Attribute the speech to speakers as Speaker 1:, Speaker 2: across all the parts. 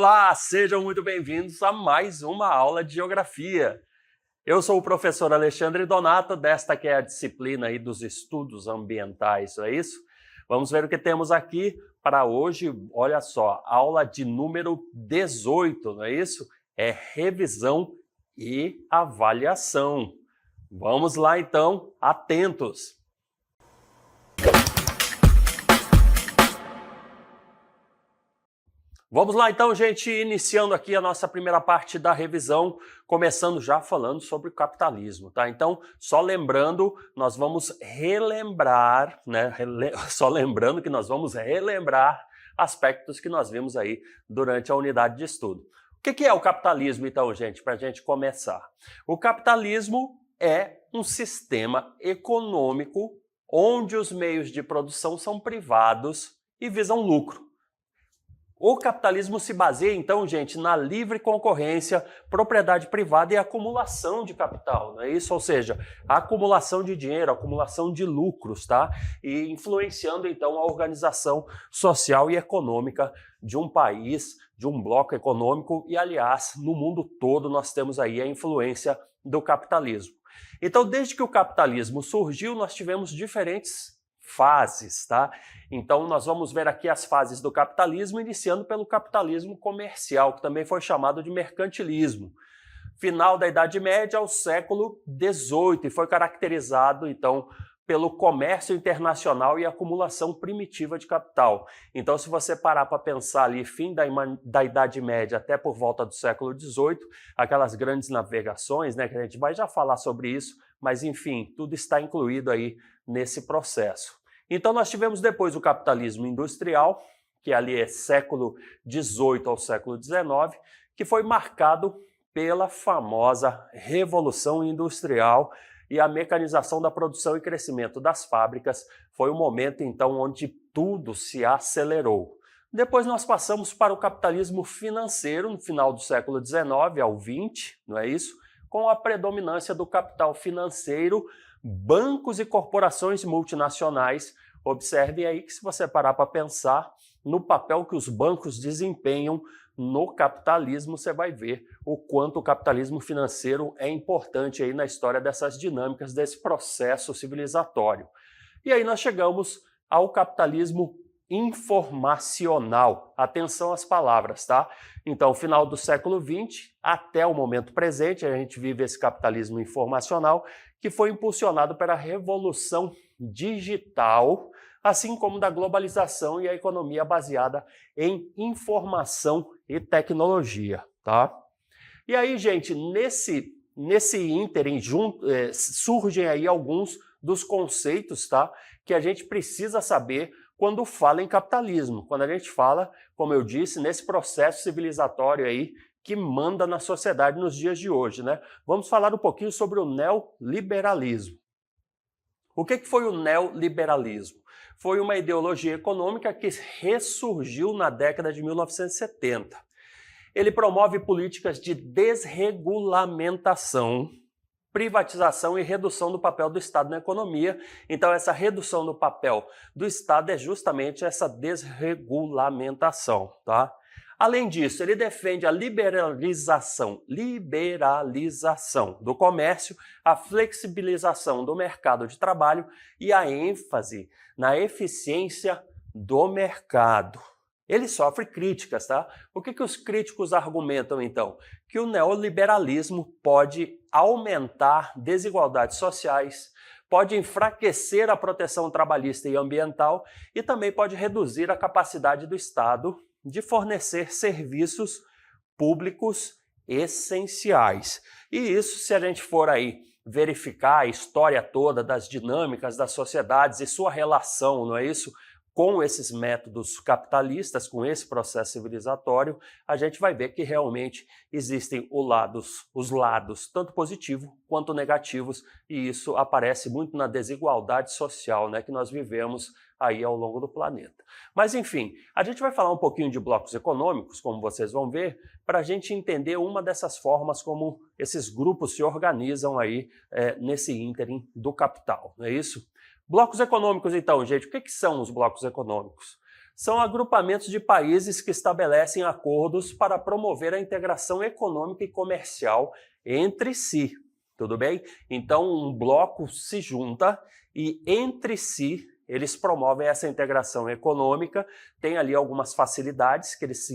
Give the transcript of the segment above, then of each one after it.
Speaker 1: Olá, sejam muito bem-vindos a mais uma aula de Geografia. Eu sou o professor Alexandre Donato, desta que é a disciplina aí dos estudos ambientais, não é isso? Vamos ver o que temos aqui para hoje. Olha só, aula de número 18, não é isso? É revisão e avaliação. Vamos lá então, atentos. Vamos lá então, gente, iniciando aqui a nossa primeira parte da revisão, começando já falando sobre o capitalismo, tá? Então, só lembrando, nós vamos relembrar, né? Só lembrando que nós vamos relembrar aspectos que nós vimos aí durante a unidade de estudo. O que é o capitalismo, então, gente, para a gente começar? O capitalismo é um sistema econômico onde os meios de produção são privados e visam lucro. O capitalismo se baseia, então, gente, na livre concorrência, propriedade privada e acumulação de capital, não é isso? Ou seja, a acumulação de dinheiro, a acumulação de lucros, tá? E influenciando, então, a organização social e econômica de um país, de um bloco econômico e, aliás, no mundo todo nós temos aí a influência do capitalismo. Então, desde que o capitalismo surgiu, nós tivemos diferentes fases, tá? Então nós vamos ver aqui as fases do capitalismo, iniciando pelo capitalismo comercial, que também foi chamado de mercantilismo. Final da Idade Média ao século XVIII, e foi caracterizado, então, pelo comércio internacional e acumulação primitiva de capital. Então, se você parar para pensar ali, fim da Idade Média até por volta do século XVIII, aquelas grandes navegações, né, que a gente vai já falar sobre isso, mas enfim, tudo está incluído aí nesse processo. Então, nós tivemos depois o capitalismo industrial, que ali é século XVIII ao século XIX, que foi marcado pela famosa Revolução Industrial, e a mecanização da produção e crescimento das fábricas foi o momento, então, onde tudo se acelerou. Depois nós passamos para o capitalismo financeiro, no final do século XIX ao XX, não é isso? Com a predominância do capital financeiro, bancos e corporações multinacionais. Observem aí que, se você parar para pensar no papel que os bancos desempenham no capitalismo, você vai ver o quanto o capitalismo financeiro é importante aí na história dessas dinâmicas, desse processo civilizatório. E aí nós chegamos ao capitalismo informacional. Atenção às palavras, tá? Então, final do século XX até o momento presente, a gente vive esse capitalismo informacional que foi impulsionado pela revolução digital, assim como da globalização e a economia baseada em informação e tecnologia, tá? E aí, gente, nesse ínterim surgem aí alguns dos conceitos, tá, que a gente precisa saber quando fala em capitalismo, quando a gente fala, como eu disse, nesse processo civilizatório aí que manda na sociedade nos dias de hoje, né? Vamos falar um pouquinho sobre o neoliberalismo. O que foi o neoliberalismo? Foi uma ideologia econômica que ressurgiu na década de 1970. Ele promove políticas de desregulamentação, privatização e redução do papel do Estado na economia. Então, essa redução do papel do Estado é justamente essa desregulamentação, tá? Além disso, ele defende a liberalização do comércio, a flexibilização do mercado de trabalho e a ênfase na eficiência do mercado. Ele sofre críticas, tá? O que os críticos argumentam, então? Que o neoliberalismo pode aumentar desigualdades sociais, pode enfraquecer a proteção trabalhista e ambiental e também pode reduzir a capacidade do Estado de fornecer serviços públicos essenciais. E isso, se a gente for aí verificar a história toda das dinâmicas das sociedades e sua relação, não é isso, com esses métodos capitalistas, com esse processo civilizatório, a gente vai ver que realmente existem os lados tanto positivos quanto negativos, e isso aparece muito na desigualdade social, né, que nós vivemos aí ao longo do planeta. Mas enfim, a gente vai falar um pouquinho de blocos econômicos, como vocês vão ver, para a gente entender uma dessas formas como esses grupos se organizam aí nesse ínterim do capital, não é isso? Blocos econômicos, então, gente, o que são os blocos econômicos? São agrupamentos de países que estabelecem acordos para promover a integração econômica e comercial entre si, tudo bem? Então, um bloco se junta e entre si eles promovem essa integração econômica, tem ali algumas facilidades que eles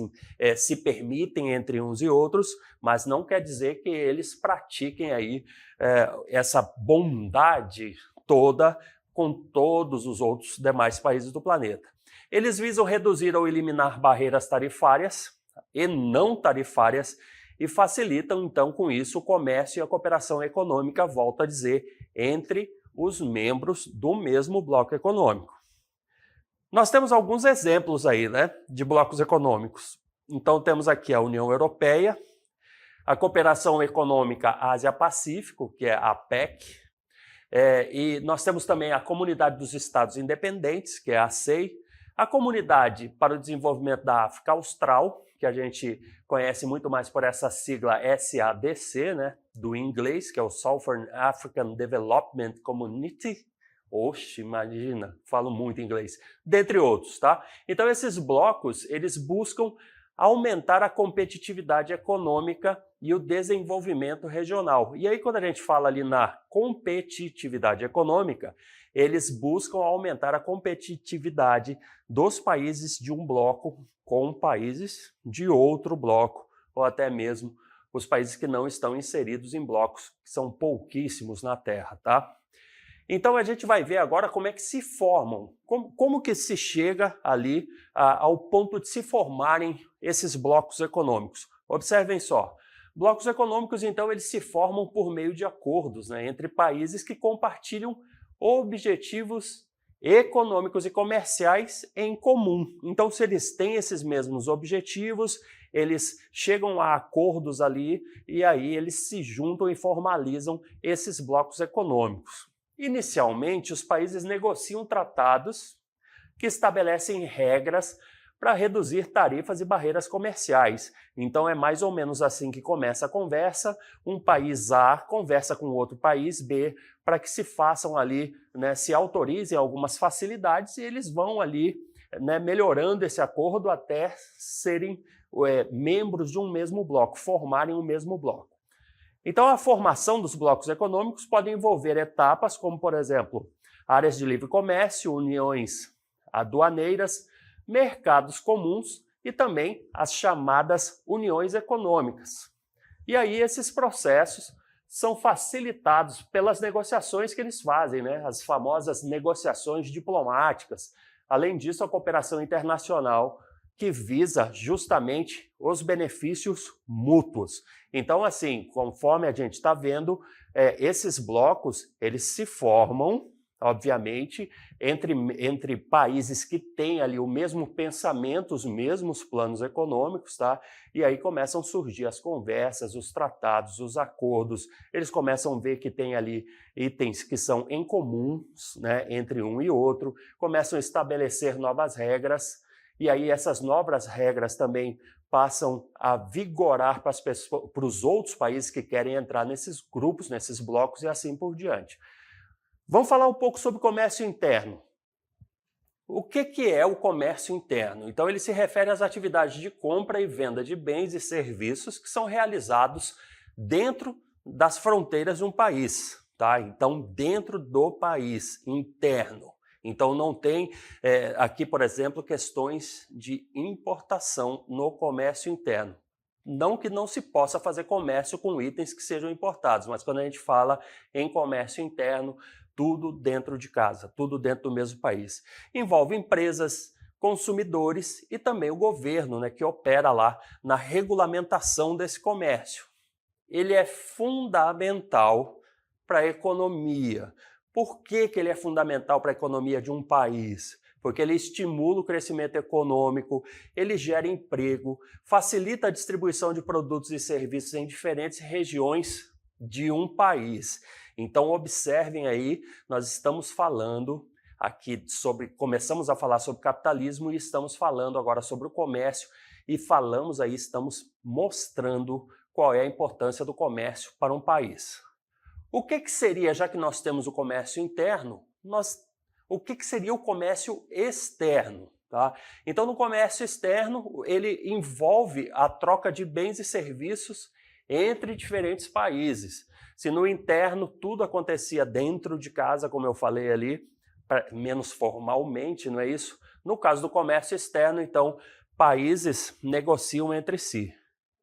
Speaker 1: se permitem entre uns e outros, mas não quer dizer que eles pratiquem aí essa bondade toda com todos os outros demais países do planeta. Eles visam reduzir ou eliminar barreiras tarifárias e não tarifárias e facilitam, então, com isso, o comércio e a cooperação econômica, volto a dizer, entre os membros do mesmo bloco econômico. Nós temos alguns exemplos aí, né, de blocos econômicos. Então, temos aqui a União Europeia, a Cooperação Econômica Ásia-Pacífico, que é a APEC, e nós temos também a Comunidade dos Estados Independentes, que é a CEI, a Comunidade para o Desenvolvimento da África Austral, que a gente conhece muito mais por essa sigla SADC, né, do inglês, que é o Southern African Development Community. Oxe, imagina, falo muito inglês, dentre outros, tá? Então esses blocos, eles buscam aumentar a competitividade econômica e o desenvolvimento regional. E aí, quando a gente fala ali na competitividade econômica, eles buscam aumentar a competitividade dos países de um bloco com países de outro bloco, ou até mesmo os países que não estão inseridos em blocos, que são pouquíssimos na Terra, tá? Então a gente vai ver agora como é que se formam, como que se chega ali ao ponto de se formarem esses blocos econômicos. Observem só, blocos econômicos então eles se formam por meio de acordos, né, entre países que compartilham objetivos econômicos e comerciais em comum. Então se eles têm esses mesmos objetivos, eles chegam a acordos ali e aí eles se juntam e formalizam esses blocos econômicos. Inicialmente, os países negociam tratados que estabelecem regras para reduzir tarifas e barreiras comerciais. Então é mais ou menos assim que começa a conversa. Um país A conversa com outro país B para que se façam ali, né, se autorizem algumas facilidades e eles vão ali, né, melhorando esse acordo até serem membros de um mesmo bloco, formarem um mesmo bloco. Então, a formação dos blocos econômicos pode envolver etapas como, por exemplo, áreas de livre comércio, uniões aduaneiras, mercados comuns e também as chamadas uniões econômicas. E aí esses processos são facilitados pelas negociações que eles fazem, né? As famosas negociações diplomáticas. Além disso, a cooperação internacional, que visa justamente os benefícios mútuos. Então, assim, conforme a gente está vendo, esses blocos, eles se formam, obviamente, entre países que têm ali o mesmo pensamento, os mesmos planos econômicos, tá? E aí começam a surgir as conversas, os tratados, os acordos, eles começam a ver que tem ali itens que são em comuns, né, entre um e outro, começam a estabelecer novas regras, e aí essas novas regras também passam a vigorar para os outros países que querem entrar nesses grupos, nesses blocos e assim por diante. Vamos falar um pouco sobre comércio interno. O que é o comércio interno? Então ele se refere às atividades de compra e venda de bens e serviços que são realizados dentro das fronteiras de um país, tá? Então dentro do país interno. Então não tem aqui, por exemplo, questões de importação no comércio interno. Não que não se possa fazer comércio com itens que sejam importados, mas quando a gente fala em comércio interno, tudo dentro de casa, tudo dentro do mesmo país. Envolve empresas, consumidores e também o governo, né, que opera lá na regulamentação desse comércio. Ele é fundamental para a economia. Por que ele é fundamental para a economia de um país? Porque ele estimula o crescimento econômico, ele gera emprego, facilita a distribuição de produtos e serviços em diferentes regiões de um país. Então observem aí, nós estamos falando aqui começamos a falar sobre capitalismo e estamos falando agora sobre o comércio e estamos mostrando qual é a importância do comércio para um país. O que seria, já que nós temos o comércio interno, o que seria o comércio externo? Tá? Então, no comércio externo, ele envolve a troca de bens e serviços entre diferentes países. Se no interno tudo acontecia dentro de casa, como eu falei ali, menos formalmente, não é isso? No caso do comércio externo, então, países negociam entre si.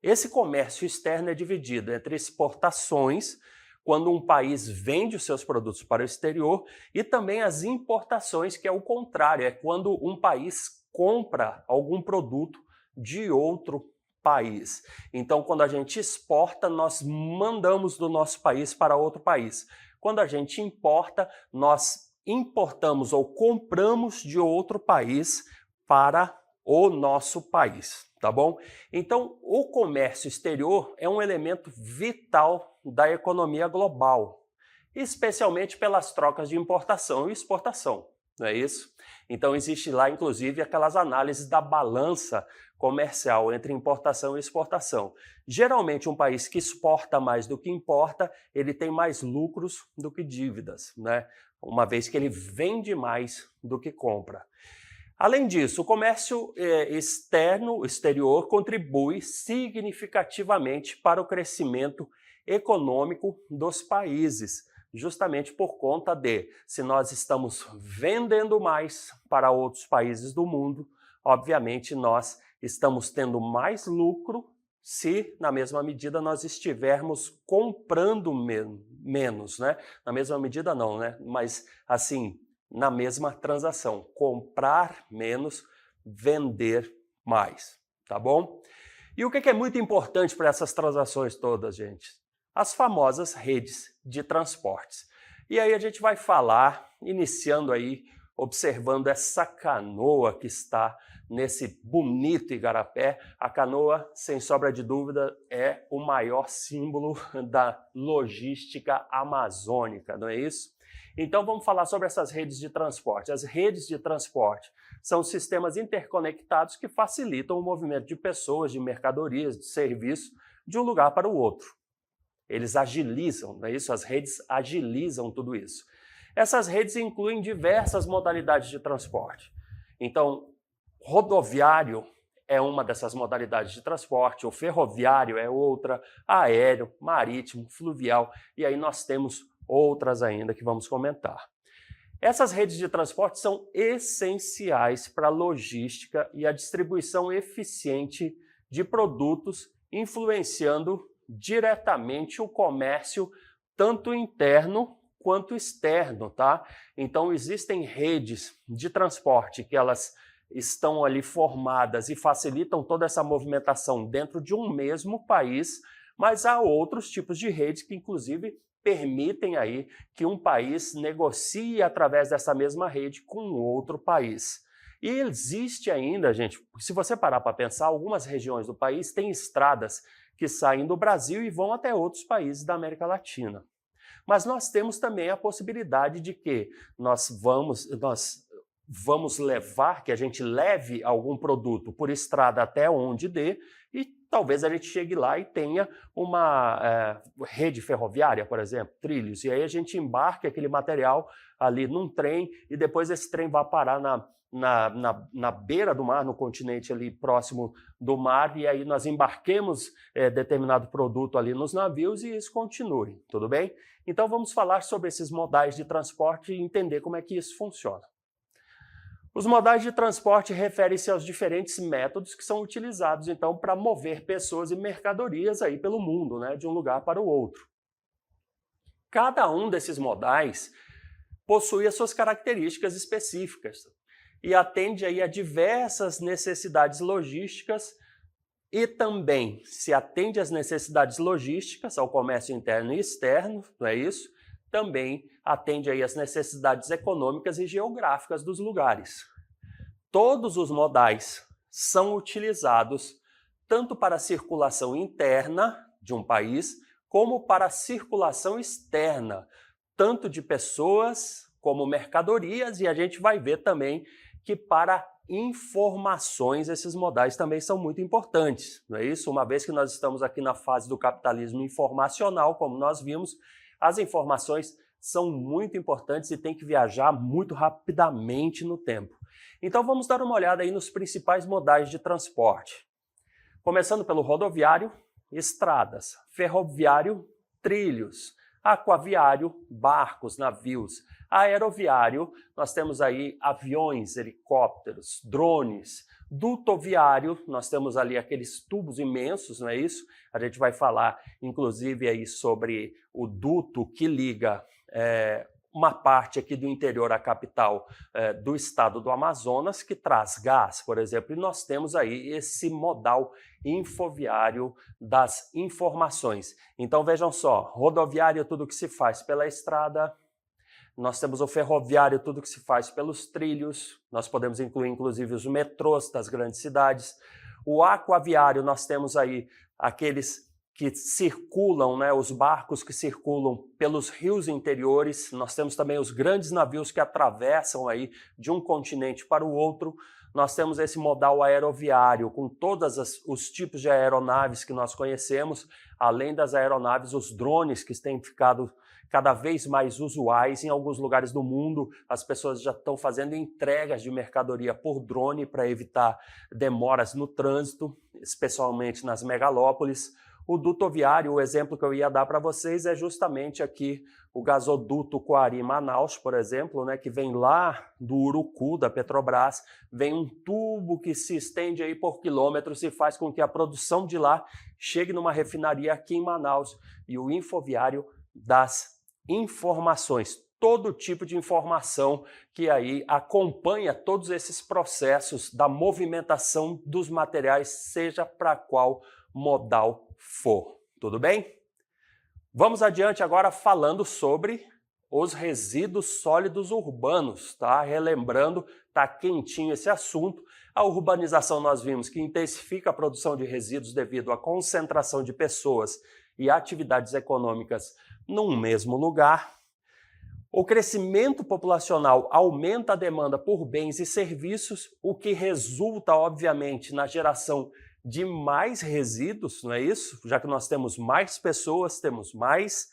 Speaker 1: Esse comércio externo é dividido entre exportações, quando um país vende os seus produtos para o exterior, e também as importações, que é o contrário, é quando um país compra algum produto de outro país. Então, quando a gente exporta, nós mandamos do nosso país para outro país. Quando a gente importa, nós importamos ou compramos de outro país para o nosso país, tá bom? Então, o comércio exterior é um elemento vital da economia global, especialmente pelas trocas de importação e exportação, não é isso? Então, existe lá, inclusive, aquelas análises da balança comercial entre importação e exportação. Geralmente, um país que exporta mais do que importa, ele tem mais lucros do que dívidas, né? Uma vez que ele vende mais do que compra. Além disso, o comércio exterior contribui significativamente para o crescimento econômico dos países, justamente por conta de, se nós estamos vendendo mais para outros países do mundo, obviamente nós estamos tendo mais lucro se, na mesma medida, nós estivermos comprando menos, né? Na mesma medida não, né? Mas, assim, na mesma transação, comprar menos, vender mais, tá bom? E o que é muito importante para essas transações todas, gente? As famosas redes de transportes. E aí a gente vai falar, iniciando aí, observando essa canoa que está nesse bonito igarapé. A canoa, sem sombra de dúvida, é o maior símbolo da logística amazônica, não é isso? Então vamos falar sobre essas redes de transporte. As redes de transporte são sistemas interconectados que facilitam o movimento de pessoas, de mercadorias, de serviços, de um lugar para o outro. Eles agilizam, não é isso? As redes agilizam tudo isso. Essas redes incluem diversas modalidades de transporte. Então, rodoviário é uma dessas modalidades de transporte, o ferroviário é outra, aéreo, marítimo, fluvial, e aí nós temos outras ainda que vamos comentar. Essas redes de transporte são essenciais para a logística e a distribuição eficiente de produtos, influenciando diretamente o comércio, tanto interno quanto externo, tá? Então existem redes de transporte que elas estão ali formadas e facilitam toda essa movimentação dentro de um mesmo país, mas há outros tipos de redes que inclusive permitem aí que um país negocie através dessa mesma rede com outro país. E existe ainda, gente, se você parar para pensar, algumas regiões do país têm estradas que saem do Brasil e vão até outros países da América Latina. Mas nós temos também a possibilidade de que nós vamos levar, que a gente leve algum produto por estrada até onde dê, e talvez a gente chegue lá e tenha uma rede ferroviária, por exemplo, trilhos, e aí a gente embarque aquele material ali num trem e depois esse trem vai parar na beira do mar, no continente ali próximo do mar, e aí nós embarquemos determinado produto ali nos navios e isso continue, tudo bem? Então vamos falar sobre esses modais de transporte e entender como é que isso funciona. Os modais de transporte referem-se aos diferentes métodos que são utilizados, então, para mover pessoas e mercadorias aí pelo mundo, né, de um lugar para o outro. Cada um desses modais possui as suas características específicas e atende aí a diversas necessidades logísticas e também se atende às necessidades logísticas, ao comércio interno e externo, não é isso? Também atende aí às necessidades econômicas e geográficas dos lugares. Todos os modais são utilizados tanto para a circulação interna de um país, como para a circulação externa, tanto de pessoas como mercadorias, e a gente vai ver também que para informações esses modais também são muito importantes, não é isso? Uma vez que nós estamos aqui na fase do capitalismo informacional, como nós vimos, as informações são muito importantes e tem que viajar muito rapidamente no tempo. Então vamos dar uma olhada aí nos principais modais de transporte. Começando pelo rodoviário, estradas, ferroviário, trilhos, aquaviário, barcos, navios, aeroviário, nós temos aí aviões, helicópteros, drones, dutoviário, nós temos ali aqueles tubos imensos, não é isso? A gente vai falar, inclusive, aí sobre o duto que liga uma parte aqui do interior à capital do estado do Amazonas, que traz gás, por exemplo, e nós temos aí esse modal infoviário das informações. Então vejam só, rodoviário, tudo que se faz pela estrada, nós temos o ferroviário, tudo que se faz pelos trilhos, nós podemos incluir inclusive os metrôs das grandes cidades. O aquaviário, nós temos aí aqueles que circulam, né, os barcos que circulam pelos rios interiores, nós temos também os grandes navios que atravessam aí de um continente para o outro, nós temos esse modal aeroviário com todos os tipos de aeronaves que nós conhecemos, além das aeronaves, os drones que têm ficado cada vez mais usuais em alguns lugares do mundo, as pessoas já estão fazendo entregas de mercadoria por drone para evitar demoras no trânsito, especialmente nas megalópolis. O dutoviário, o exemplo que eu ia dar para vocês é justamente aqui o gasoduto Coari-Manaus, por exemplo, né, que vem lá do Urucu, da Petrobras, vem um tubo que se estende aí por quilômetros e faz com que a produção de lá chegue numa refinaria aqui em Manaus. E o infoviário das informações, todo tipo de informação que aí acompanha todos esses processos da movimentação dos materiais, seja para qual modal for. Tudo bem? Vamos adiante agora falando sobre os resíduos sólidos urbanos, tá? Relembrando, tá quentinho esse assunto. A urbanização nós vimos que intensifica a produção de resíduos devido à concentração de pessoas e atividades econômicas num mesmo lugar. O crescimento populacional aumenta a demanda por bens e serviços, o que resulta, obviamente, na geração de mais resíduos, não é isso? Já que nós temos mais pessoas, temos mais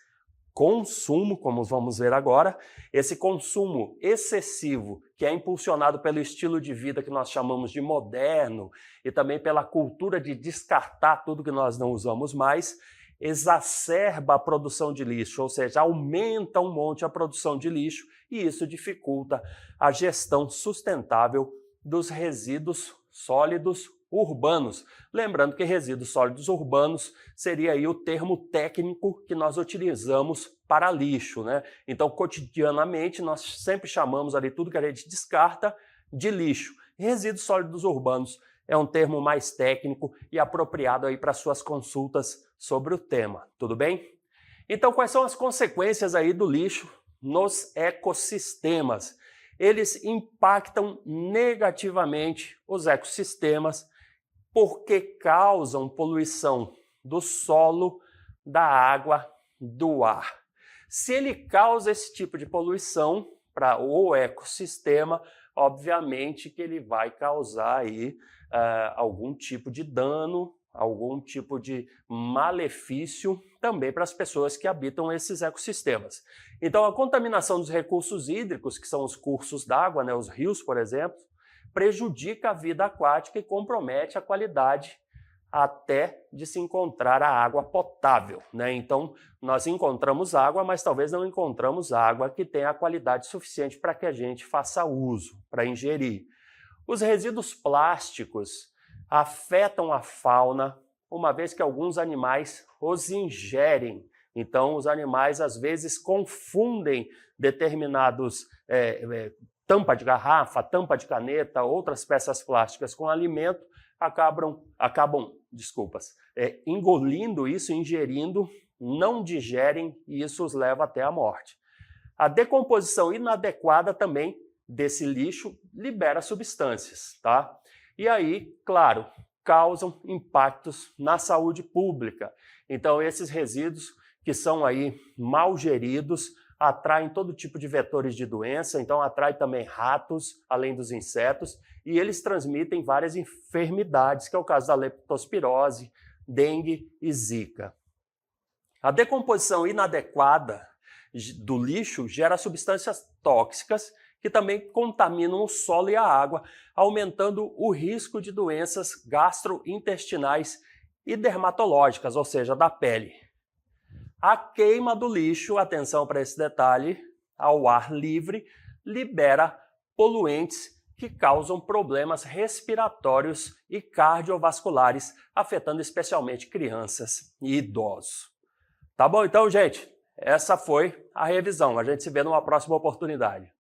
Speaker 1: consumo, como vamos ver agora. Esse consumo excessivo, que é impulsionado pelo estilo de vida que nós chamamos de moderno e também pela cultura de descartar tudo que nós não usamos mais, exacerba a produção de lixo, ou seja, aumenta um monte a produção de lixo e isso dificulta a gestão sustentável dos resíduos sólidos urbanos. Lembrando que resíduos sólidos urbanos seria aí o termo técnico que nós utilizamos para lixo, né? Então, cotidianamente, nós sempre chamamos ali tudo que a gente descarta de lixo. Resíduos sólidos urbanos é um termo mais técnico e apropriado aí para suas consultas sobre o tema, tudo bem? Então, quais são as consequências aí do lixo nos ecossistemas? Eles impactam negativamente os ecossistemas porque causam poluição do solo, da água, do ar. Se ele causa esse tipo de poluição para o ecossistema, obviamente que ele vai causar aí algum tipo de dano, algum tipo de malefício também para as pessoas que habitam esses ecossistemas. Então, a contaminação dos recursos hídricos, que são os cursos d'água, né, os rios, por exemplo, prejudica a vida aquática e compromete a qualidade até de se encontrar a água potável, né? Então, nós encontramos água, mas talvez não encontramos água que tenha a qualidade suficiente para que a gente faça uso, para ingerir. Os resíduos plásticos afetam a fauna, uma vez que alguns animais os ingerem. Então, os animais às vezes confundem determinados tampa de garrafa, tampa de caneta, outras peças plásticas com alimento, acabam engolindo isso, ingerindo, não digerem e isso os leva até a morte. A decomposição inadequada também desse lixo libera substâncias, tá? E aí, claro, causam impactos na saúde pública. Então, esses resíduos que são aí mal geridos atraem todo tipo de vetores de doença, então atrai também ratos, além dos insetos, e eles transmitem várias enfermidades, que é o caso da leptospirose, dengue e zika. A decomposição inadequada do lixo gera substâncias tóxicas que também contaminam o solo e a água, aumentando o risco de doenças gastrointestinais e dermatológicas, ou seja, da pele. A queima do lixo, atenção para esse detalhe, ao ar livre, libera poluentes que causam problemas respiratórios e cardiovasculares, afetando especialmente crianças e idosos. Tá bom então, gente? Essa foi a revisão. A gente se vê numa próxima oportunidade.